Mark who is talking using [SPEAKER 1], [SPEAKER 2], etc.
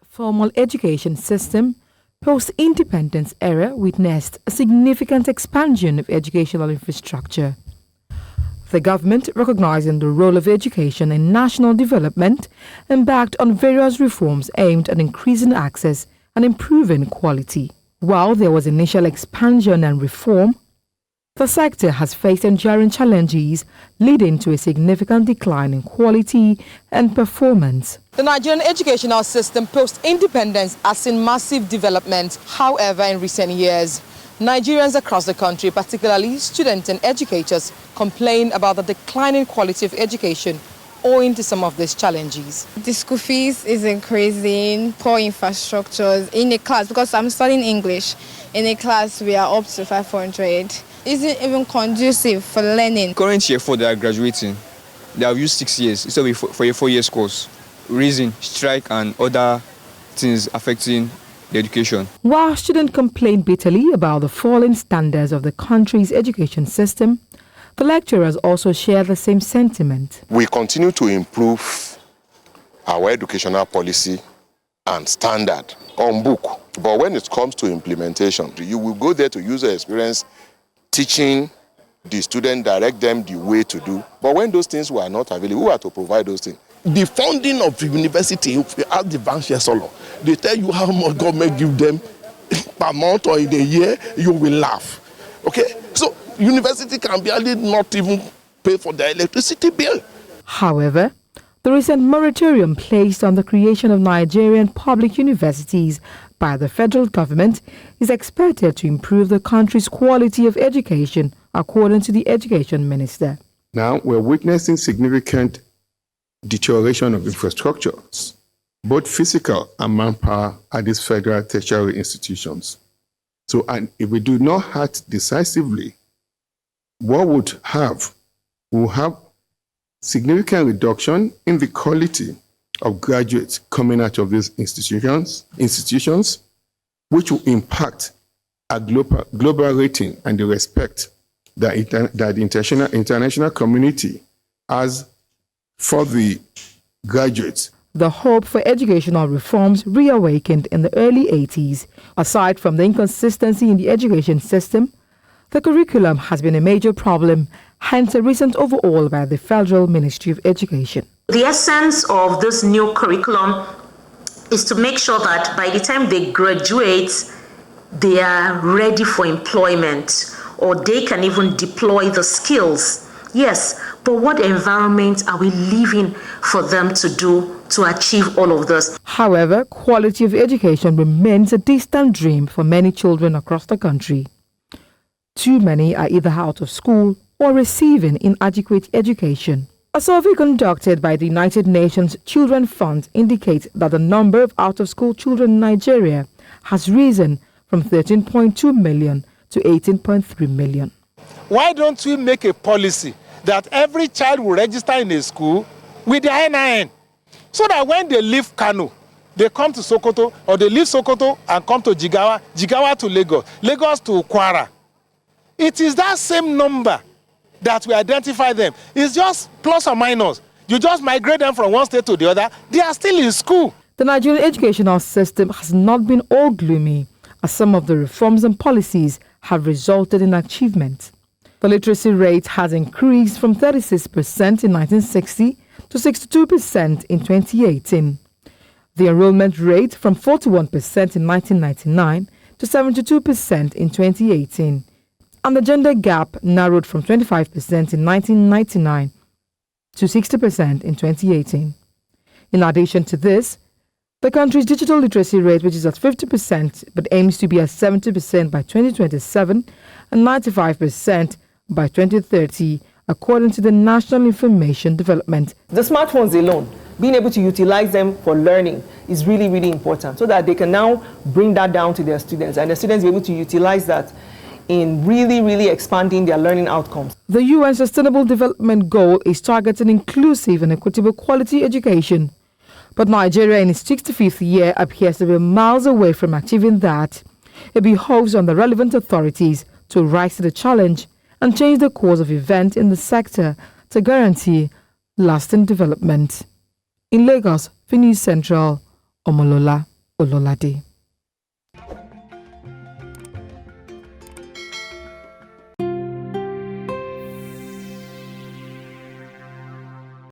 [SPEAKER 1] Formal education system post-independence era witnessed a significant expansion of educational infrastructure. The government, recognizing the role of education in national development, embarked on various reforms aimed at increasing access and improving quality. While there was initial expansion and reform, the sector has faced enduring challenges, leading to a significant decline in quality and performance.
[SPEAKER 2] The Nigerian educational system post-independence has seen massive development. However, in recent years, Nigerians across the country, particularly students and educators, complain about the declining quality of education owing to some of these challenges.
[SPEAKER 3] The school fees is increasing, poor infrastructures in a class, because I'm studying English. In a class, we are up to 500. Isn't even conducive for learning.
[SPEAKER 4] Current year 4, they are graduating. They have used 6 years instead of for a 4-year course. Reason, strike and other things affecting the education.
[SPEAKER 1] While students complain bitterly about the falling standards of the country's education system, the lecturers also share the same sentiment.
[SPEAKER 5] We continue to improve our educational policy and standard on book. But when it comes to implementation, you will go there to user experience, teaching the student, direct them the way to do. But when those things were not available, who are to provide those things?
[SPEAKER 6] The funding of the university, if you ask the Vice Chancellor, they tell you how much government give them per month or in a year, you will laugh. Okay? So university can barely not even pay for the electricity bill.
[SPEAKER 1] However, the recent moratorium placed on the creation of Nigerian public universities by the federal government is expected to improve the country's quality of education, according to the education minister.
[SPEAKER 7] Now we're witnessing significant deterioration of infrastructures, both physical and manpower, at these federal tertiary institutions. So, and if we do not act decisively, what we'll have significant reduction in the quality of graduates coming out of these institutions, which will impact our global rating and the respect that the international community has for the graduates.
[SPEAKER 1] The hope for educational reforms reawakened in the early 80s. Aside from the inconsistency in the education system, the curriculum has been a major problem, hence a recent overhaul by the Federal Ministry of Education.
[SPEAKER 8] The essence of this new curriculum is to make sure that by the time they graduate, they are ready for employment, or they can even deploy the skills. Yes, but what environment are we leaving for them to do to achieve all of this?
[SPEAKER 1] However, quality of education remains a distant dream for many children across the country. Too many are either out of school or receiving inadequate education. A survey conducted by the United Nations Children Fund indicates that the number of out-of-school children in Nigeria has risen from 13.2 million to 18.3 million.
[SPEAKER 9] Why don't we make a policy that every child will register in a school with their NIN, so that when they leave Kano, they come to Sokoto, or they leave Sokoto and come to Jigawa, Jigawa to Lagos, Lagos to Kwara. It is that same number that we identify them. It's just plus or minus. You just migrate them from one state to the other. They are still in school.
[SPEAKER 1] The Nigerian educational system has not been all gloomy, as some of the reforms and policies have resulted in achievement. The literacy rate has increased from 36% in 1960 to 62% in 2018. The enrollment rate from 41% in 1999 to 72% in 2018. And the gender gap narrowed from 25% in 1999 to 60% in 2018. In addition to this, the country's digital literacy rate, which is at 50% but aims to be at 70% by 2027 and 95% by 2030, according to the National Information Development.
[SPEAKER 2] The smartphones alone, being able to utilize them for learning is really, really important, so that they can now bring that down to their students, and the students be able to utilize that in really expanding their learning outcomes.
[SPEAKER 1] The UN Sustainable Development Goal is targeting inclusive and equitable quality education. But Nigeria in its 65th year appears to be miles away from achieving that. It behoves on the relevant authorities to rise to the challenge and change the course of events in the sector to guarantee lasting development. In Lagos, for News Central, Omolola, Ololade.